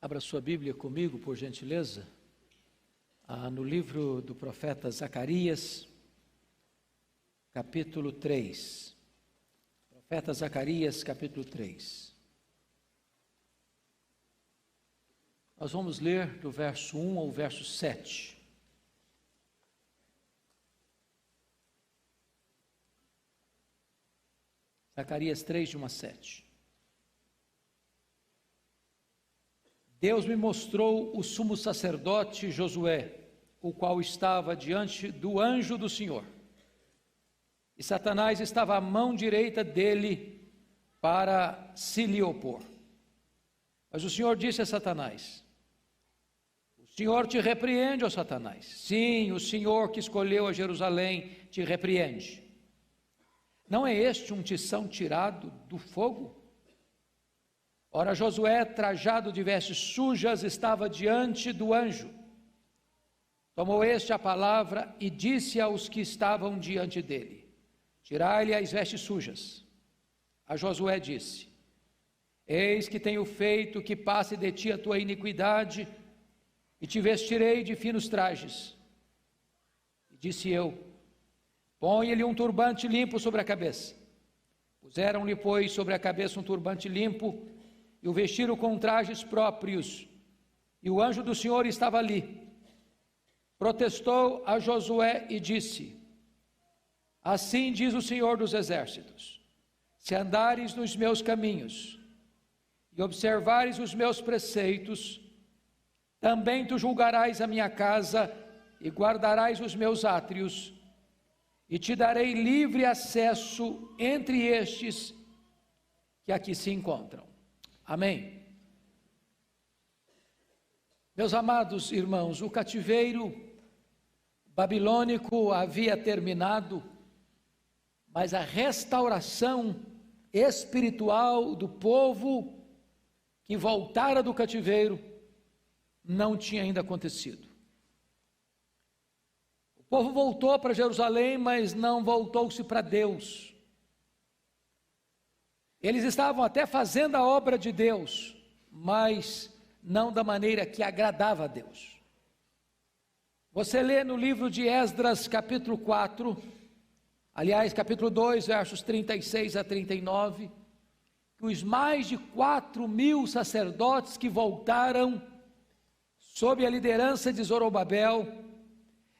Abra sua Bíblia comigo, por gentileza, no livro do profeta Zacarias, capítulo 3. Profeta Zacarias, capítulo 3. Nós vamos ler do verso 1 ao verso 7. Zacarias 3, de 1 a 7. Deus me mostrou o sumo sacerdote Josué, o qual estava diante do anjo do Senhor. E Satanás estava à mão direita dele para se lhe opor. Mas o Senhor disse a Satanás: o Senhor te repreende, ó Satanás. Sim, o Senhor que escolheu a Jerusalém te repreende. Não é este um tição tirado do fogo? Ora, Josué, trajado de vestes sujas, estava diante do anjo. Tomou este a palavra e disse aos que estavam diante dele: tirai-lhe as vestes sujas. A Josué disse: eis que tenho feito que passe de ti a tua iniquidade, e te vestirei de finos trajes. E disse eu: põe-lhe um turbante limpo sobre a cabeça. Puseram-lhe, pois, sobre a cabeça um turbante limpo, e o vestiram com trajes próprios, e o anjo do Senhor estava ali. Protestou a Josué e disse: assim diz o Senhor dos exércitos, se andares nos meus caminhos, e observares os meus preceitos, também tu julgarás a minha casa, e guardarás os meus átrios, e te darei livre acesso entre estes que aqui se encontram. Amém. Meus amados irmãos, o cativeiro babilônico havia terminado, mas a restauração espiritual do povo que voltara do cativeiro não tinha ainda acontecido. O povo voltou para Jerusalém, mas não voltou-se para Deus. Eles estavam até fazendo a obra de Deus, mas não da maneira que agradava a Deus. Você lê no livro de Esdras, capítulo 4, aliás, capítulo 2, versos 36 a 39, que os mais de 4.000 sacerdotes que voltaram sob a liderança de Zorobabel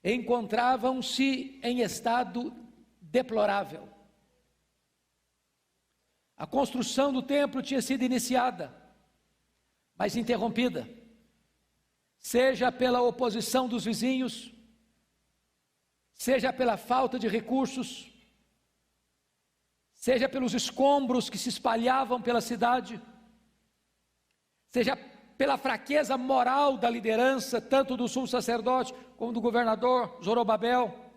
encontravam-se em estado deplorável. A construção do templo tinha sido iniciada, mas interrompida, seja pela oposição dos vizinhos, seja pela falta de recursos, seja pelos escombros que se espalhavam pela cidade, seja pela fraqueza moral da liderança, tanto do sumo sacerdote como do governador Zorobabel.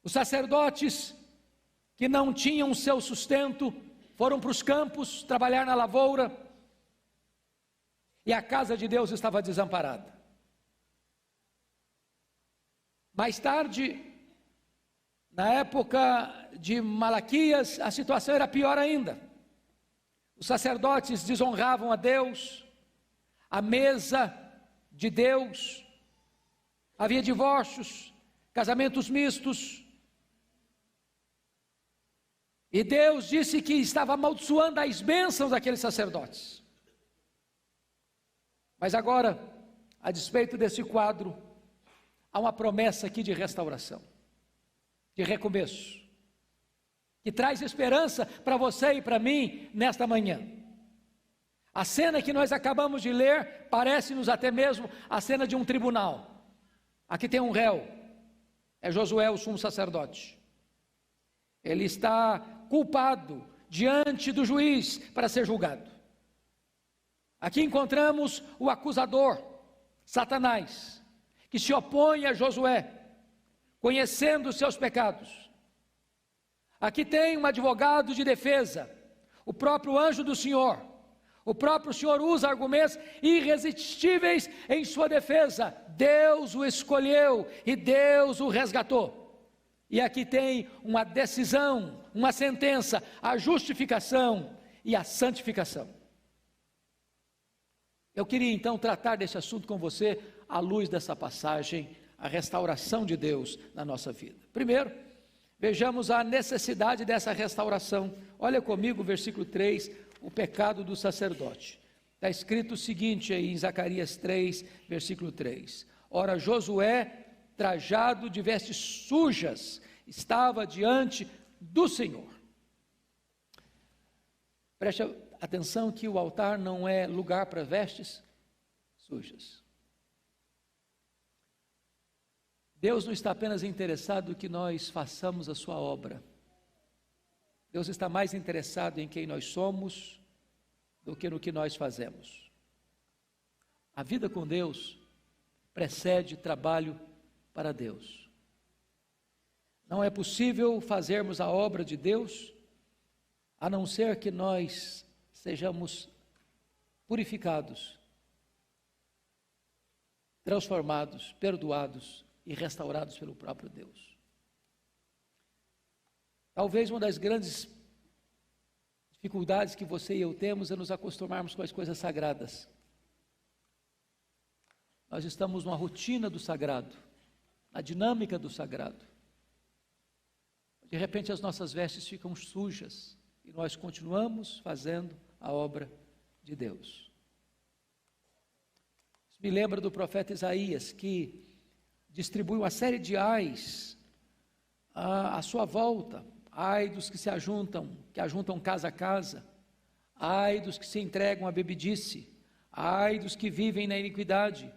Os sacerdotes que não tinham seu sustento foram para os campos trabalhar na lavoura, e a casa de Deus estava desamparada. Mais tarde, na época de Malaquias, a situação era pior ainda. Os sacerdotes desonravam a Deus, a mesa de Deus, havia divórcios, casamentos mistos, e Deus disse que estava amaldiçoando as bênçãos daqueles sacerdotes. Mas agora, a despeito desse quadro, há uma promessa aqui de restauração, de recomeço, que traz esperança para você e para mim nesta manhã. A cena que nós acabamos de ler parece-nos até mesmo a cena de um tribunal. Aqui tem um réu, é Josué, o sumo sacerdote. Ele está culpado diante do juiz para ser julgado. Aqui encontramos o acusador, Satanás, que se opõe a Josué, conhecendo os seus pecados. Aqui tem um advogado de defesa, o próprio anjo do Senhor. O próprio Senhor usa argumentos irresistíveis em sua defesa. Deus o escolheu e Deus o resgatou. E aqui tem uma decisão, uma sentença, a justificação e a santificação. Eu queria então tratar desse assunto com você à luz dessa passagem, a restauração de Deus na nossa vida. Primeiro, vejamos a necessidade dessa restauração. Olha comigo o versículo 3, o pecado do sacerdote. Está escrito o seguinte aí em Zacarias 3, versículo 3. Ora, Josué, trajado de vestes sujas, estava diante do Senhor. Preste atenção que o altar não é lugar para vestes sujas. Deus não está apenas interessado que nós façamos a sua obra. Deus está mais interessado em quem nós somos do que no que nós fazemos. A vida com Deus precede trabalho para Deus. Não é possível fazermos a obra de Deus a não ser que nós sejamos purificados, transformados, perdoados e restaurados pelo próprio Deus. Talvez uma das grandes dificuldades que você e eu temos é nos acostumarmos com as coisas sagradas. Nós estamos numa rotina do sagrado, na dinâmica do sagrado. De repente as nossas vestes ficam sujas e nós continuamos fazendo a obra de Deus. Isso me lembra do profeta Isaías, que distribui uma série de ais à sua volta. Ai dos que se ajuntam casa a casa, ai dos que se entregam à bebedice, ai dos que vivem na iniquidade,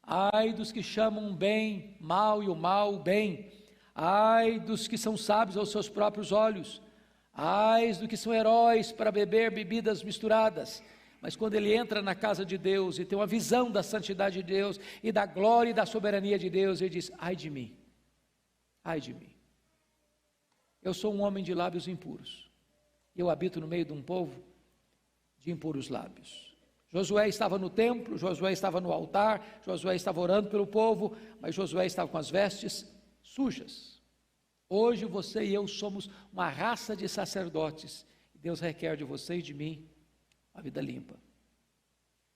ai dos que chamam o bem mal e o mal bem, ai dos que são sábios aos seus próprios olhos, ai dos que são heróis para beber bebidas misturadas. Mas quando ele entra na casa de Deus e tem uma visão da santidade de Deus e da glória e da soberania de Deus, ele diz: ai de mim, ai de mim. Eu sou um homem de lábios impuros, eu habito no meio de um povo de impuros lábios. Josué estava no templo, Josué estava no altar, Josué estava orando pelo povo, mas Josué estava com as vestes sujas. Hoje você e eu somos uma raça de sacerdotes, Deus requer de você e de mim a vida limpa.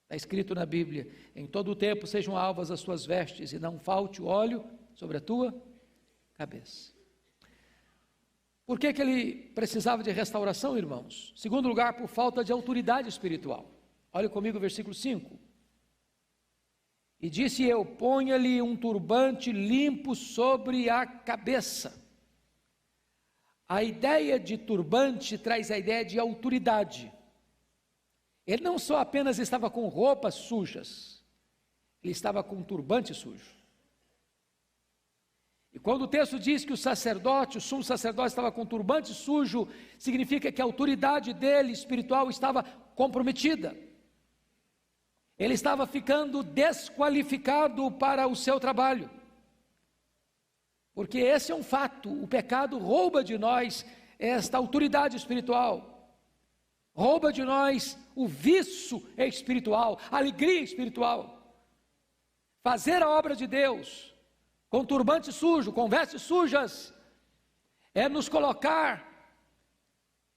Está escrito na Bíblia: em todo o tempo sejam alvas as tuas vestes e não falte o óleo sobre a tua cabeça. Por que ele precisava de restauração, irmãos? Segundo lugar, por falta de autoridade espiritual. Olha comigo o versículo 5. E disse eu: ponha-lhe um turbante limpo sobre a cabeça. A ideia de turbante traz a ideia de autoridade. Ele não só apenas estava com roupas sujas, ele estava com um turbante sujo. E quando o texto diz que o sacerdote, o sumo sacerdote estava com um turbante sujo, significa que a autoridade dele espiritual estava comprometida. Ele estava ficando desqualificado para o seu trabalho. Porque esse é um fato, o pecado rouba de nós esta autoridade espiritual. Rouba de nós o vício espiritual, a alegria espiritual. Fazer a obra de Deus com turbante sujo, com vestes sujas, é nos colocar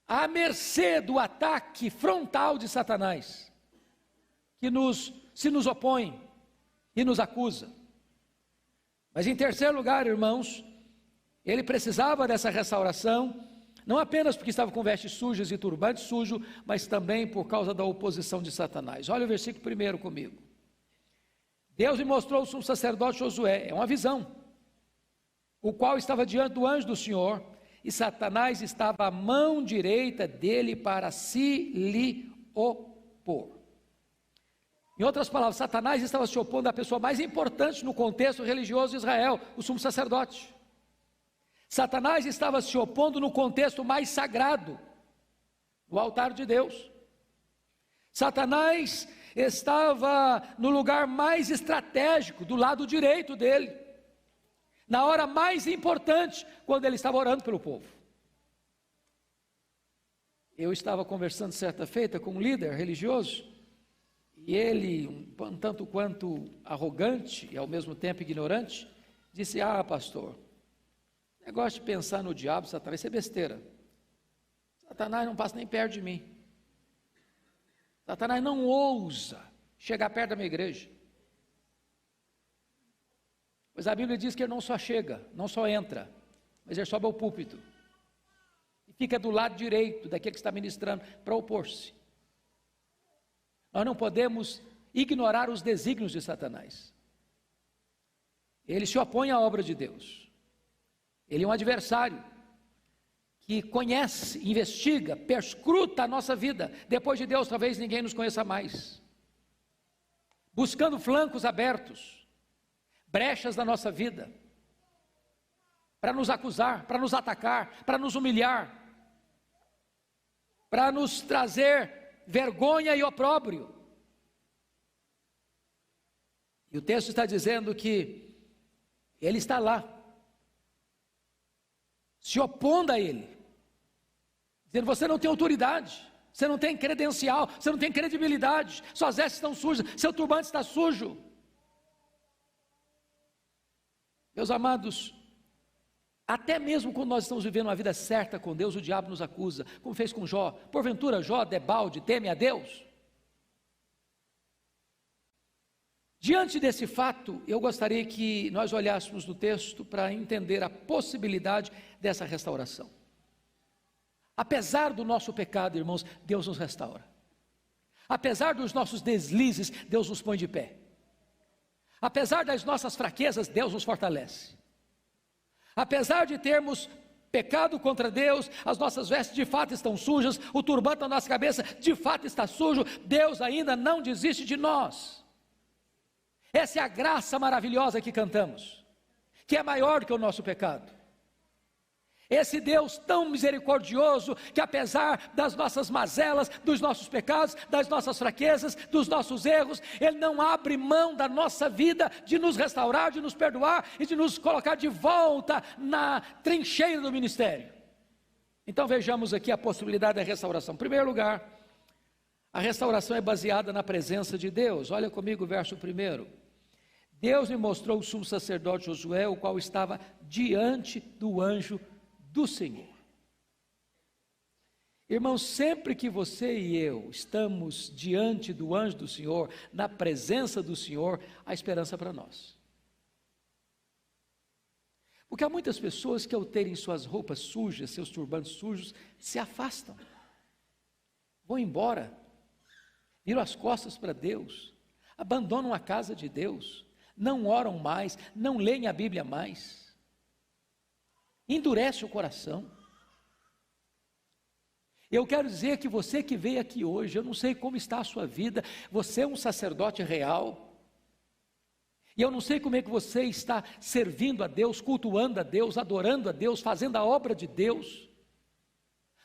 à mercê do ataque frontal de Satanás, que se nos opõe e nos acusa. Mas em terceiro lugar, irmãos, ele precisava dessa restauração, não apenas porque estava com vestes sujas e turbante sujo, mas também por causa da oposição de Satanás. Olha o versículo 1 comigo. Deus me mostrou o sumo sacerdote Josué, é uma visão, o qual estava diante do anjo do Senhor, e Satanás estava à mão direita dele para se lhe opor. Em outras palavras, Satanás estava se opondo à pessoa mais importante no contexto religioso de Israel, o sumo sacerdote. Satanás estava se opondo no contexto mais sagrado, no altar de Deus. Satanás estava no lugar mais estratégico, do lado direito dele, na hora mais importante, quando ele estava orando pelo povo. Eu estava conversando certa feita com um líder religioso, e ele, um tanto quanto arrogante e ao mesmo tempo ignorante, disse: ah, pastor, negócio de pensar no diabo, Satanás, isso é besteira. Satanás não passa nem perto de mim. Satanás não ousa chegar perto da minha igreja. Pois a Bíblia diz que ele não só chega, não só entra, mas ele sobe ao púlpito e fica do lado direito daquele que está ministrando para opor-se. Nós não podemos ignorar os desígnios de Satanás. Ele se opõe à obra de Deus. Ele é um adversário que conhece, investiga, perscruta a nossa vida. Depois de Deus, talvez ninguém nos conheça mais. Buscando flancos abertos, brechas na nossa vida, para nos acusar, para nos atacar, para nos humilhar, para nos trazer vergonha e opróbrio. E o texto está dizendo que ele está lá, se opondo a ele, dizendo: você não tem autoridade, você não tem credencial, você não tem credibilidade, suas vestes estão sujas, seu turbante está sujo. Meus amados, até mesmo quando nós estamos vivendo uma vida certa com Deus, o diabo nos acusa, como fez com Jó. Porventura Jó, debalde, teme a Deus? Diante desse fato, eu gostaria que nós olhássemos no texto para entender a possibilidade dessa restauração. Apesar do nosso pecado, irmãos, Deus nos restaura. Apesar dos nossos deslizes, Deus nos põe de pé. Apesar das nossas fraquezas, Deus nos fortalece. Apesar de termos pecado contra Deus, as nossas vestes de fato estão sujas, o turbante na nossa cabeça de fato está sujo, Deus ainda não desiste de nós. Essa é a graça maravilhosa que cantamos, que é maior do que o nosso pecado. Esse Deus tão misericordioso, que apesar das nossas mazelas, dos nossos pecados, das nossas fraquezas, dos nossos erros, Ele não abre mão da nossa vida, de nos restaurar, de nos perdoar e de nos colocar de volta na trincheira do ministério. Então vejamos aqui a possibilidade da restauração. Em primeiro lugar, a restauração é baseada na presença de Deus. Olha comigo o verso 1. Deus me mostrou o sumo sacerdote Josué, o qual estava diante do anjo do Senhor. Irmãos, sempre que você e eu estamos diante do anjo do Senhor, na presença do Senhor, há esperança para nós. Porque há muitas pessoas que, ao terem suas roupas sujas, seus turbantes sujos, se afastam, vão embora, viram as costas para Deus, abandonam a casa de Deus, não oram mais, não leem a Bíblia mais, endurece o coração. Eu quero dizer que você que veio aqui hoje, eu não sei como está a sua vida, você é um sacerdote real, e eu não sei como é que você está servindo a Deus, cultuando a Deus, adorando a Deus, fazendo a obra de Deus,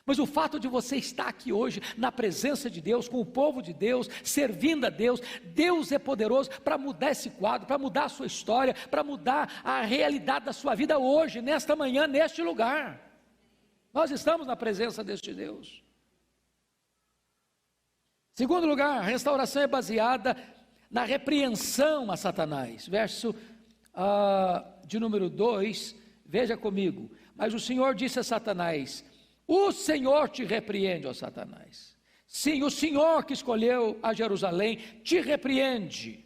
mas o fato de você estar aqui hoje, na presença de Deus, com o povo de Deus, servindo a Deus, Deus é poderoso para mudar esse quadro, para mudar a sua história, para mudar a realidade da sua vida hoje, nesta manhã, neste lugar. Nós estamos na presença deste Deus. Segundo lugar, a restauração é baseada na repreensão a Satanás. Verso de número 2, veja comigo. Mas o Senhor disse a Satanás: o Senhor te repreende, ó Satanás. Sim, o Senhor que escolheu a Jerusalém te repreende.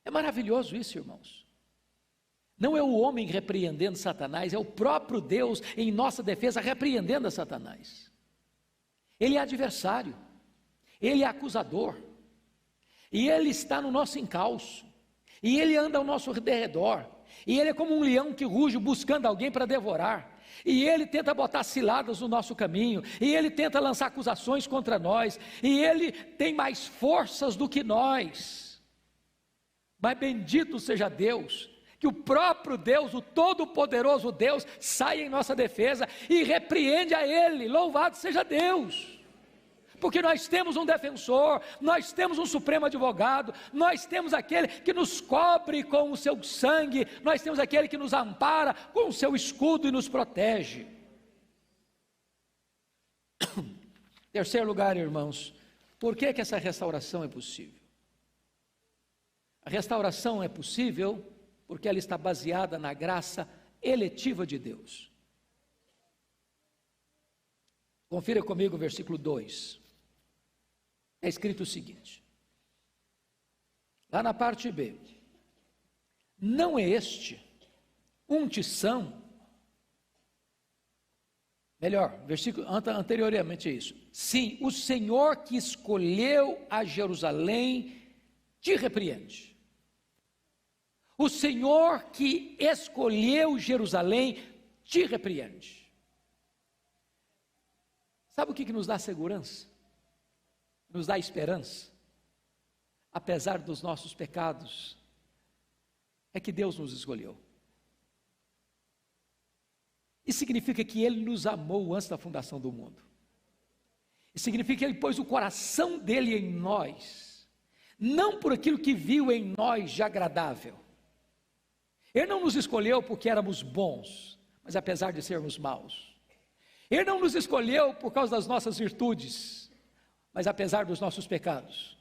É maravilhoso isso, irmãos. Não é o homem repreendendo Satanás, é o próprio Deus em nossa defesa repreendendo a Satanás. Ele é adversário, ele é acusador, e ele está no nosso encalço, e ele anda ao nosso derredor, e ele é como um leão que ruge buscando alguém para devorar. E ele tenta botar ciladas no nosso caminho, e ele tenta lançar acusações contra nós, e ele tem mais forças do que nós. Mas bendito seja Deus, que o próprio Deus, o todo-poderoso Deus, sai em nossa defesa e repreende a ele. Louvado seja Deus! Porque nós temos um defensor, nós temos um supremo advogado, nós temos aquele que nos cobre com o seu sangue, nós temos aquele que nos ampara com o seu escudo e nos protege. Terceiro lugar, irmãos, por que essa restauração é possível? A restauração é possível porque ela está baseada na graça eletiva de Deus. Confira comigo o versículo 2. É escrito o seguinte: Lá na parte B. Não é este um tição? Melhor, versículo anteriormente a isso. Sim, o Senhor que escolheu a Jerusalém te repreende. O Senhor que escolheu Jerusalém te repreende. Sabe o que nos dá segurança? Nos dá esperança? Apesar dos nossos pecados, é que Deus nos escolheu. Isso significa que Ele nos amou antes da fundação do mundo. Isso significa que Ele pôs o coração dEle em nós, não por aquilo que viu em nós de agradável. Ele não nos escolheu porque éramos bons, mas apesar de sermos maus. Ele não nos escolheu por causa das nossas virtudes, mas apesar dos nossos pecados.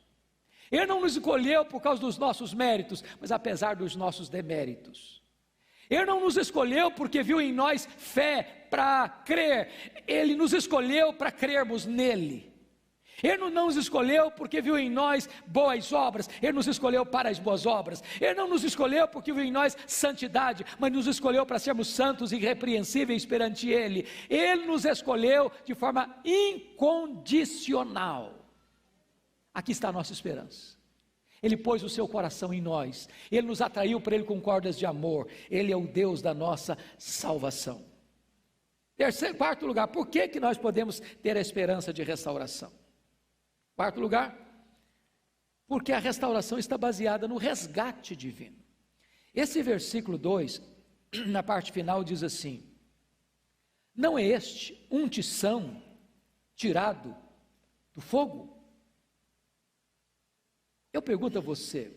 Ele não nos escolheu por causa dos nossos méritos, mas apesar dos nossos deméritos. Ele não nos escolheu porque viu em nós fé para crer. Ele nos escolheu para crermos nele. Ele não nos escolheu porque viu em nós boas obras. Ele nos escolheu para as boas obras. Ele não nos escolheu porque viu em nós santidade, mas nos escolheu para sermos santos e irrepreensíveis perante Ele. Ele nos escolheu de forma incondicional. Aqui está a nossa esperança. Ele pôs o seu coração em nós. Ele nos atraiu para Ele com cordas de amor. Ele é o Deus da nossa salvação. Quarto lugar, por que nós podemos ter a esperança de restauração? Quarto lugar, porque a restauração está baseada no resgate divino. Esse versículo 2, na parte final, diz assim: não é este um tição tirado do fogo? Eu pergunto a você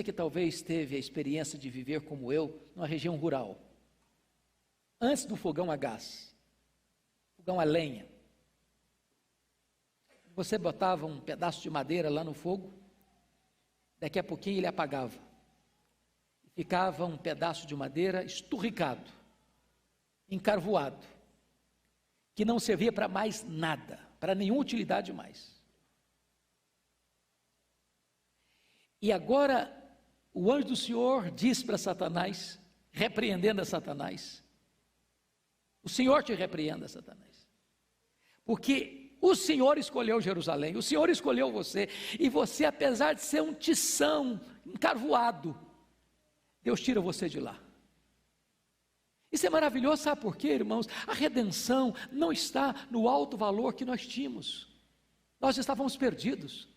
que talvez teve a experiência de viver como eu, numa região rural, antes do fogão a gás, fogão a lenha, você botava um pedaço de madeira lá no fogo, daqui a pouquinho ele apagava, ficava um pedaço de madeira esturricado, encarvoado, que não servia para mais nada, para nenhuma utilidade mais. E agora o anjo do Senhor diz para Satanás, repreendendo a Satanás: o Senhor te repreenda, Satanás, porque o Senhor escolheu Jerusalém, o Senhor escolheu você, e você, apesar de ser um tição encarvoado, Deus tira você de lá. Isso é maravilhoso, sabe por quê, irmãos? A redenção não está no alto valor que nós tínhamos. Nós estávamos perdidos,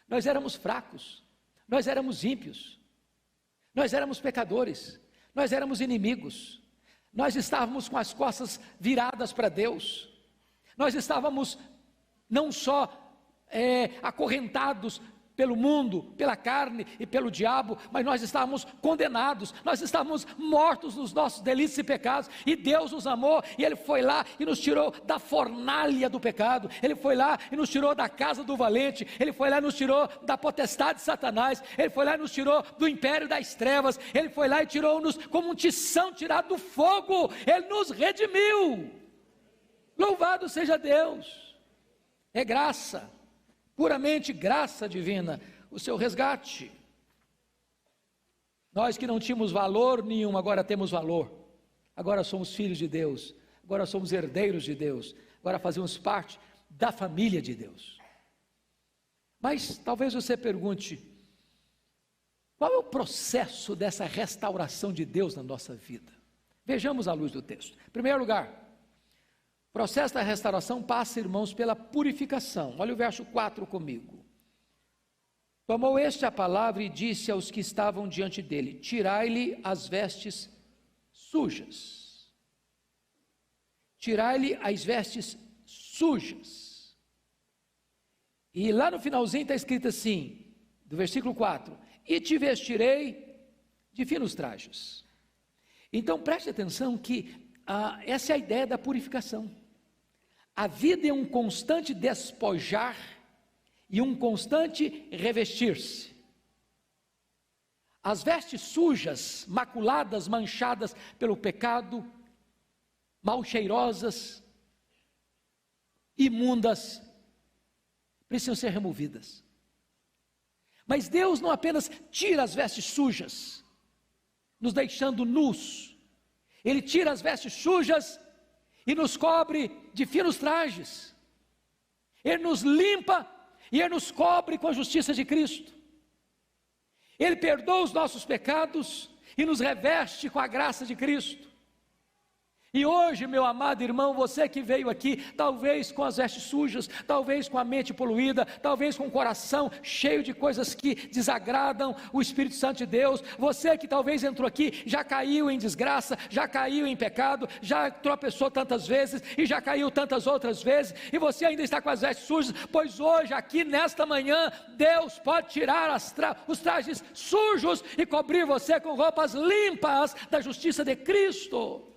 nós éramos fracos, nós éramos ímpios, nós éramos pecadores, nós éramos inimigos, nós estávamos com as costas viradas para Deus, nós estávamos não só acorrentados pelo mundo, pela carne e pelo diabo, mas nós estávamos condenados, nós estávamos mortos nos nossos delitos e pecados, e Deus nos amou, e Ele foi lá e nos tirou da fornalha do pecado, Ele foi lá e nos tirou da casa do valente, Ele foi lá e nos tirou da potestade de Satanás, Ele foi lá e nos tirou do império das trevas, Ele foi lá e tirou-nos como um tição tirado do fogo, Ele nos redimiu. Louvado seja Deus. É graça, puramente graça divina, o seu resgate. Nós que não tínhamos valor nenhum, agora temos valor, agora somos filhos de Deus, agora somos herdeiros de Deus, agora fazemos parte da família de Deus. Mas talvez você pergunte: qual é o processo dessa restauração de Deus na nossa vida? Vejamos à luz do texto. Em primeiro lugar, o processo da restauração passa, irmãos, pela purificação. Olha o verso 4 comigo. Tomou este a palavra e disse aos que estavam diante dele: tirai-lhe as vestes sujas. Tirai-lhe as vestes sujas. E lá no finalzinho está escrito assim, do versículo 4: e te vestirei de finos trajes. Então preste atenção que essa é a ideia da purificação. A vida é um constante despojar e um constante revestir-se. As vestes sujas, maculadas, manchadas pelo pecado, mal cheirosas, imundas, precisam ser removidas. Mas Deus não apenas tira as vestes sujas, nos deixando nus. Ele tira as vestes sujas e nos cobre de finos trajes. Ele nos limpa e Ele nos cobre com a justiça de Cristo. Ele perdoa os nossos pecados e nos reveste com a graça de Cristo. E hoje, meu amado irmão, você que veio aqui, talvez com as vestes sujas, talvez com a mente poluída, talvez com o coração cheio de coisas que desagradam o Espírito Santo de Deus, você que talvez entrou aqui, já caiu em desgraça, já caiu em pecado, já tropeçou tantas vezes e já caiu tantas outras vezes, e você ainda está com as vestes sujas, pois hoje, aqui nesta manhã, Deus pode tirar os trajes sujos e cobrir você com roupas limpas da justiça de Cristo.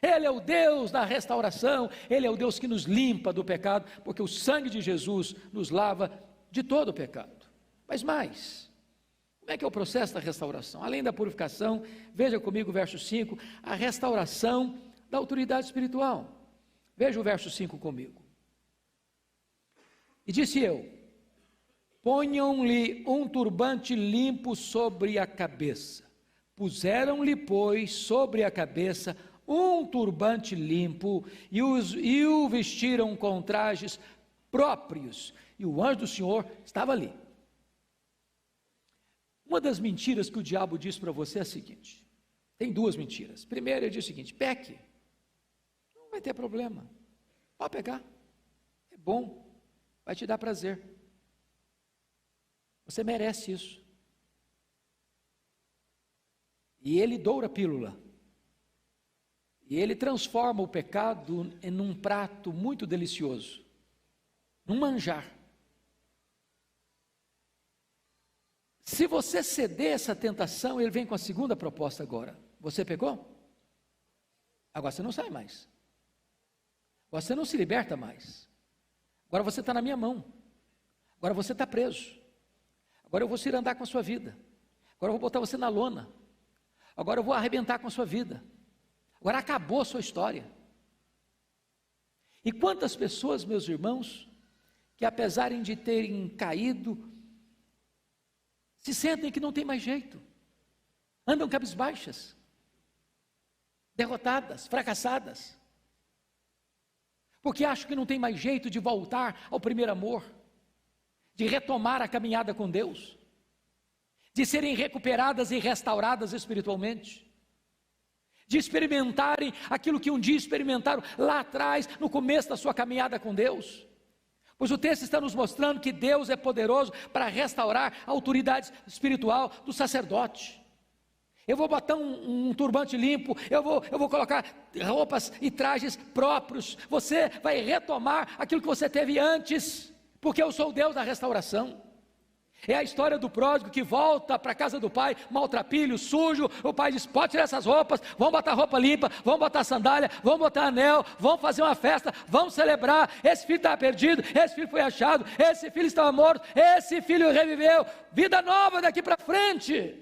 Ele é o Deus da restauração, Ele é o Deus que nos limpa do pecado, porque o sangue de Jesus nos lava de todo o pecado. Mas mais, como é que é o processo da restauração? Além da purificação, veja comigo o verso 5, a restauração da autoridade espiritual. Veja o verso 5 comigo. E disse eu: ponham-lhe um turbante limpo sobre a cabeça. Puseram-lhe, pois, sobre a cabeça um turbante limpo, e o vestiram com trajes próprios, e o anjo do Senhor estava ali. Uma das mentiras que o diabo diz para você é a seguinte: tem duas mentiras. Primeiro, ele diz o seguinte: peque, não vai ter problema, pode pegar, é bom, vai te dar prazer, você merece isso. E ele doura a pílula, e ele transforma o pecado em um prato muito delicioso, num manjar. Se você ceder essa tentação, ele vem com a segunda proposta agora. Você pecou? Agora você não sai mais. Agora você não se liberta mais. Agora você está na minha mão. Agora você está preso. Agora eu vou ir andar com a sua vida. Agora eu vou botar você na lona. Agora eu vou arrebentar com a sua vida. Agora acabou a sua história. E quantas pessoas, meus irmãos, que apesar de terem caído, se sentem que não tem mais jeito, andam cabisbaixas, derrotadas, fracassadas, porque acham que não tem mais jeito de voltar ao primeiro amor, de retomar a caminhada com Deus, de serem recuperadas e restauradas espiritualmente, de experimentarem aquilo que um dia experimentaram lá atrás, no começo da sua caminhada com Deus. Pois o texto está nos mostrando que Deus é poderoso para restaurar a autoridade espiritual do sacerdote. Eu vou botar um turbante limpo, eu vou colocar roupas e trajes próprios, você vai retomar aquilo que você teve antes, porque eu sou o Deus da restauração. É a história do pródigo que volta para a casa do pai, maltrapilho, sujo. O pai diz: pode tirar essas roupas, vamos botar roupa limpa, vamos botar sandália, vamos botar anel, vamos fazer uma festa, vamos celebrar. Esse filho estava perdido, esse filho foi achado, esse filho estava morto, esse filho reviveu. Vida nova daqui para frente.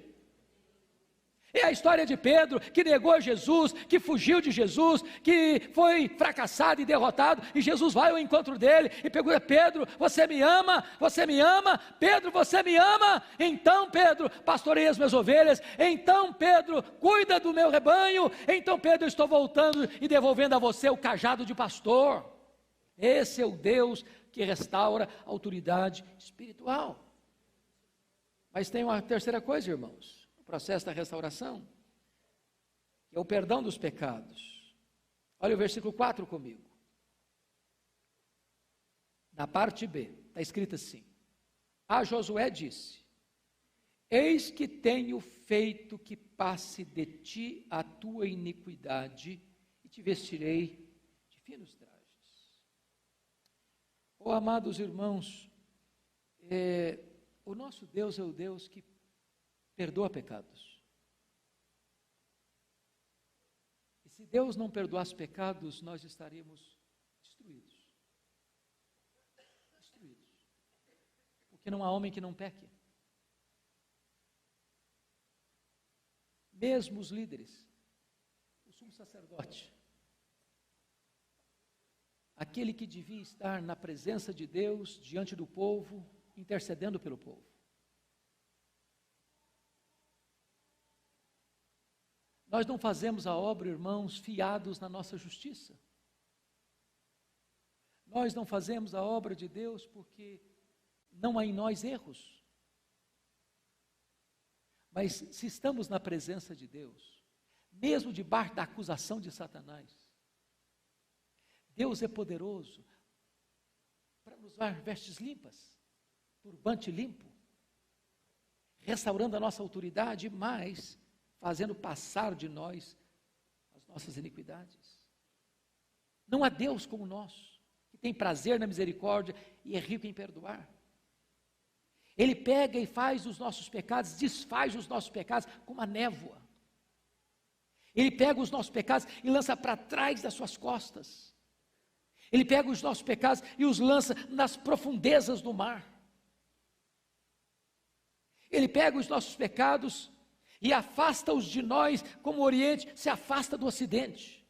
É a história de Pedro, que negou Jesus, que fugiu de Jesus, que foi fracassado e derrotado, e Jesus vai ao encontro dele, e pergunta: Pedro, você me ama? Você me ama? Pedro, você me ama? Então Pedro, pastorei as minhas ovelhas. Então Pedro, cuida do meu rebanho. Então Pedro, eu estou voltando e devolvendo a você o cajado de pastor. Esse é o Deus que restaura a autoridade espiritual. Mas tem uma terceira coisa, irmãos, processo da restauração, que é o perdão dos pecados. Olha o versículo 4 comigo. Na parte B, está escrito assim: a Josué disse: eis que tenho feito que passe de ti a tua iniquidade, e te vestirei de finos trajes. Oh, amados irmãos, o nosso Deus é o Deus que perdoa pecados. E se Deus não perdoasse pecados, nós estaríamos destruídos. Destruídos. Porque não há homem que não peque. Mesmo os líderes, o sumo sacerdote, aquele que devia estar na presença de Deus, diante do povo, intercedendo pelo povo, Nós não fazemos a obra, irmãos, fiados na nossa justiça. Nós não fazemos a obra de Deus porque não há em nós erros. Mas se estamos na presença de Deus, mesmo debaixo da acusação de Satanás, Deus é poderoso para nos dar vestes limpas, turbante limpo, restaurando a nossa autoridade, mas fazendo passar de nós as nossas iniquidades. Não há Deus como nós, que tem prazer na misericórdia e é rico em perdoar. Ele pega e faz os nossos pecados, desfaz os nossos pecados como a névoa. Ele pega os nossos pecados e lança para trás das suas costas. Ele pega os nossos pecados e os lança nas profundezas do mar. Ele pega os nossos pecados e afasta-os de nós, como o Oriente se afasta do Ocidente.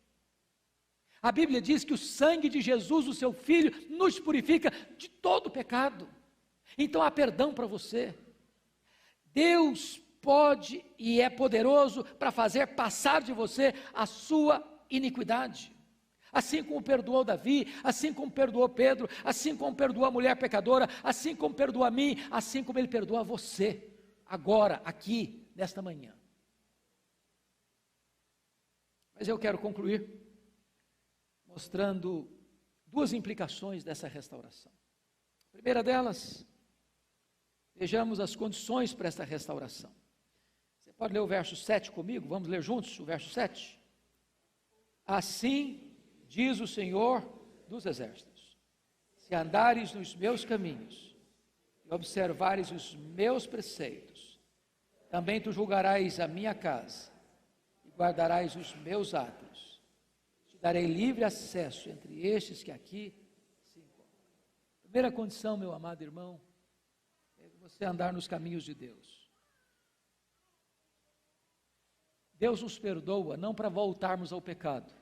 A Bíblia diz que o sangue de Jesus, o seu Filho, nos purifica de todo pecado. Então há perdão para você. Deus pode e é poderoso para fazer passar de você a sua iniquidade. Assim como perdoou Davi, assim como perdoou Pedro, assim como perdoou a mulher pecadora, assim como perdoou a mim, assim como Ele perdoa a você, agora, aqui, nesta manhã. Mas eu quero concluir mostrando duas implicações dessa restauração. A primeira delas, vejamos as condições para essa restauração. Você pode ler o verso 7 comigo? Vamos ler juntos o verso 7? Assim diz o Senhor dos Exércitos: se andares nos meus caminhos e observares os meus preceitos, também tu julgarás a minha casa e guardarás os meus átrios. Te darei livre acesso entre estes que aqui se encontram. Primeira condição, meu amado irmão, é você andar nos caminhos de Deus. Deus nos perdoa não para voltarmos ao pecado.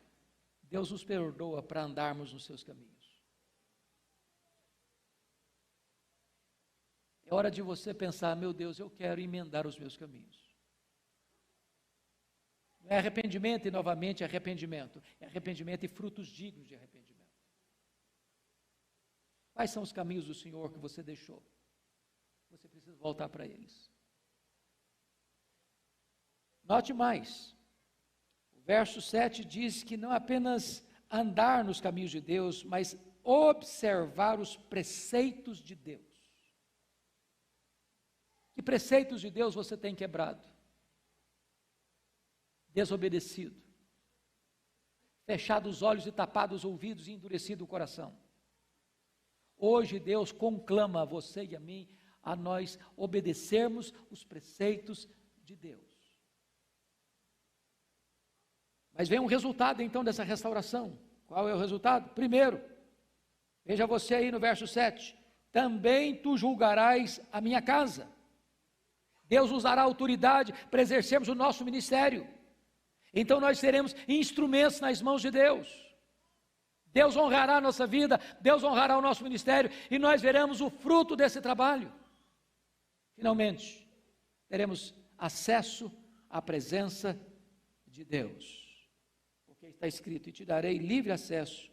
Deus nos perdoa para andarmos nos seus caminhos. É hora de você pensar: meu Deus, eu quero emendar os meus caminhos. Não é arrependimento e novamente arrependimento. É arrependimento e frutos dignos de arrependimento. Quais são os caminhos do Senhor que você deixou? Você precisa voltar para eles. Note mais. Verso 7 diz que não apenas andar nos caminhos de Deus, mas observar os preceitos de Deus. Que preceitos de Deus você tem quebrado? Desobedecido, fechado os olhos e tapado os ouvidos e endurecido o coração. Hoje Deus conclama a você e a mim a nós obedecermos os preceitos de Deus. Mas vem um resultado então dessa restauração. Qual é o resultado? Primeiro, veja você aí no verso 7, também tu julgarás a minha casa. Deus nos dará autoridade para exercermos o nosso ministério. Então nós seremos instrumentos nas mãos de Deus. Deus honrará a nossa vida, Deus honrará o nosso ministério e nós veremos o fruto desse trabalho. Finalmente, teremos acesso à presença de Deus. Porque está escrito: e te darei livre acesso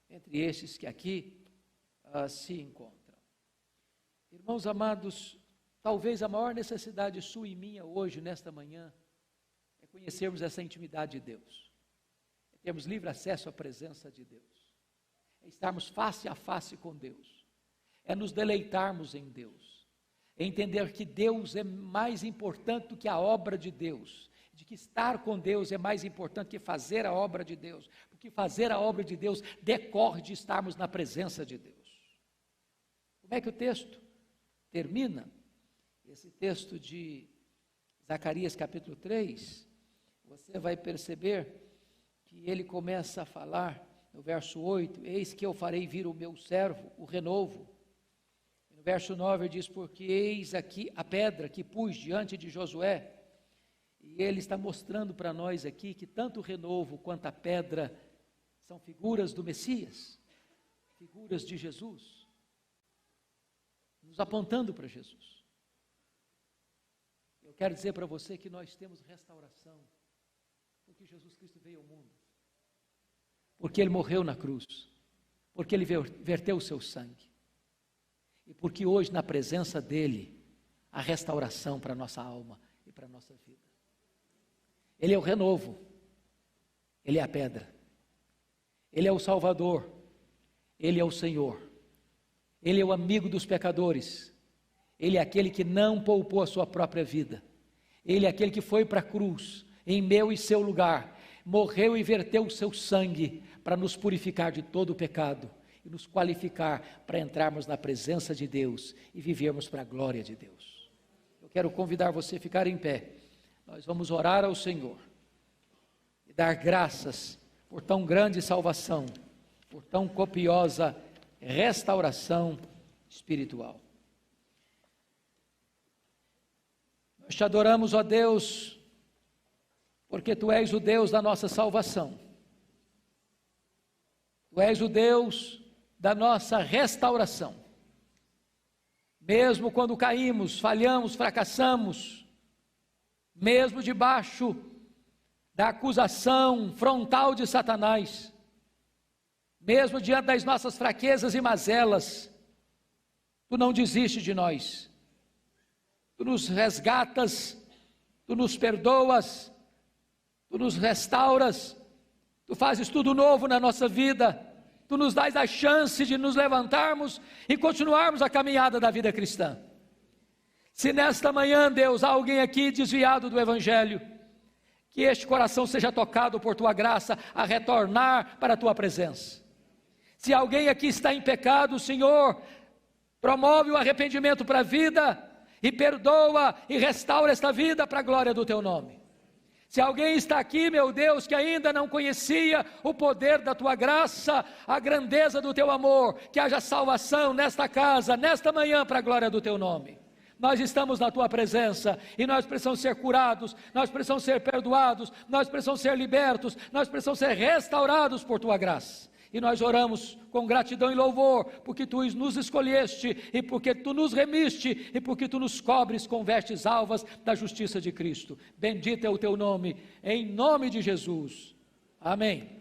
entre estes que aqui se encontram. Irmãos amados, talvez a maior necessidade sua e minha hoje, nesta manhã, é conhecermos essa intimidade de Deus, é termos livre acesso à presença de Deus, é estarmos face a face com Deus, é nos deleitarmos em Deus, é entender que Deus é mais importante do que a obra de Deus, de que estar com Deus é mais importante que fazer a obra de Deus, porque fazer a obra de Deus decorre de estarmos na presença de Deus. Como é que o texto termina? Esse texto de Zacarias capítulo 3, você vai perceber que ele começa a falar no verso 8, eis que eu farei vir o meu servo, o renovo. No verso 9 ele diz, porque eis aqui a pedra que pus diante de Josué. E ele está mostrando para nós aqui que tanto o renovo quanto a pedra são figuras do Messias, figuras de Jesus, nos apontando para Jesus. Eu quero dizer para você que nós temos restauração, Porque Jesus Cristo veio ao mundo, porque Ele morreu na cruz, porque Ele verteu o seu sangue, e porque hoje na presença dEle, há restauração para a nossa alma e para a nossa vida. Ele é o renovo, Ele é a pedra, Ele é o Salvador, Ele é o Senhor, Ele é o amigo dos pecadores, Ele é aquele que não poupou a sua própria vida, Ele é aquele que foi para a cruz, em meu e seu lugar, morreu e verteu o seu sangue para nos purificar de todo o pecado e nos qualificar para entrarmos na presença de Deus e vivermos para a glória de Deus. Eu quero convidar você a ficar em pé. Nós vamos orar ao Senhor e dar graças por tão grande salvação, por tão copiosa restauração espiritual. Nós te adoramos, ó Deus, porque Tu és o Deus da nossa salvação. Tu és o Deus da nossa restauração. Mesmo quando caímos, falhamos, fracassamos, mesmo debaixo da acusação frontal de Satanás, mesmo diante das nossas fraquezas e mazelas, Tu não desistes de nós. Tu nos resgatas, Tu nos perdoas, Tu nos restauras, Tu fazes tudo novo na nossa vida, Tu nos dás a chance de nos levantarmos e continuarmos a caminhada da vida cristã. Se nesta manhã, Deus, há alguém aqui desviado do Evangelho, que este coração seja tocado por Tua graça a retornar para a Tua presença. Se alguém aqui está em pecado, Senhor, promove o arrependimento para a vida e perdoa e restaura esta vida para a glória do Teu nome. Se alguém está aqui, meu Deus, que ainda não conhecia o poder da Tua graça, a grandeza do Teu amor, que haja salvação nesta casa, nesta manhã, para a glória do Teu nome. Nós estamos na Tua presença e nós precisamos ser curados, nós precisamos ser perdoados, nós precisamos ser libertos, nós precisamos ser restaurados por Tua graça. E nós oramos com gratidão e louvor, porque Tu nos escolheste, e porque Tu nos remiste, e porque Tu nos cobres com vestes alvas da justiça de Cristo. Bendito é o Teu nome, em nome de Jesus. Amém.